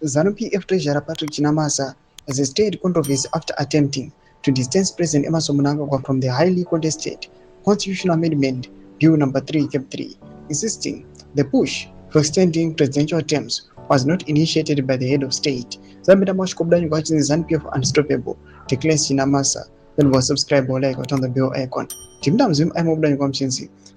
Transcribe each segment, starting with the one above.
ZANU-PF Treasurer Patrick Chinamasa has stirred controversy after attempting to distance President Emmerson Mnangagwa from the highly contested Constitutional Amendment Bill No. 3 Cap 3, insisting the push for extending presidential terms was not initiated by the head of state. Zambia Mashkobdani watching the ZANU-PF Unstoppable declares Chinamasa then was subscribe or like on the bill icon. Zim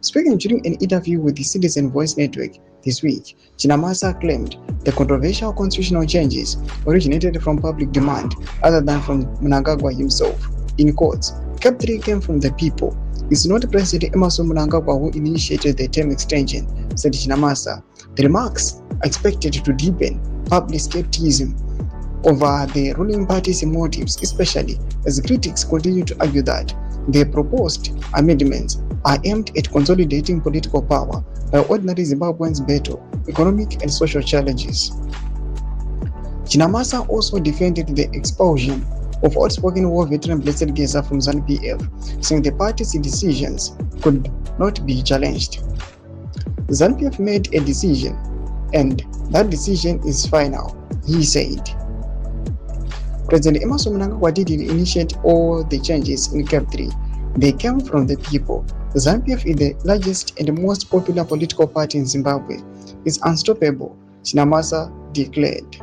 Speaking during an interview with the Citizen Voice Network this week, Chinamasa claimed the controversial constitutional changes originated from public demand other than from Mnangagwa himself. In quotes, Cap 3 came from the people. It's not President Emmerson Mnangagwa who initiated the term extension, said Chinamasa. The remarks are expected to deepen public skepticism over the ruling party's motives, especially as critics continue to argue that the proposed amendments are aimed at consolidating political power by ordinary Zimbabweans battle economic and social challenges. Chinamasa also defended the expulsion of outspoken war veteran Blessed Geza from ZANU-PF, saying the party's decisions could not be challenged. ZANU-PF made a decision, and that decision is final, he said. President Emmerson Mnangagwa didn't initiate all the changes in Cap 3. They came from the people. ZANU-PF is the largest and most popular political party in Zimbabwe. It's unstoppable, Chinamasa declared.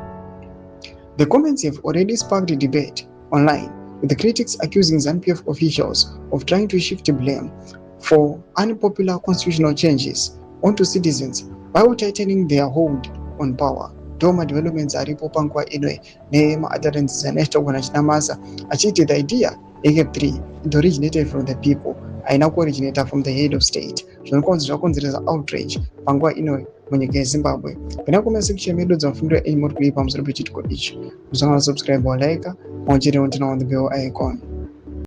The comments have already sparked a debate online, with the critics accusing ZANU-PF officials of trying to shift blame for unpopular constitutional changes onto citizens while tightening their hold on power. Doma developments aripo pangwa inwe nema adherents zaneshitwa na Chinamasa achiti the idea Cap 3 it originated from the people aina ku originator from the head of state zvinokonzera outrage pangwa inwe munyika yeZimbabwe. Kana kuma section medu dzafundwa any more clip pamusoro pechitiko ichi. Musanga subscribe or like onjere on the bell icon.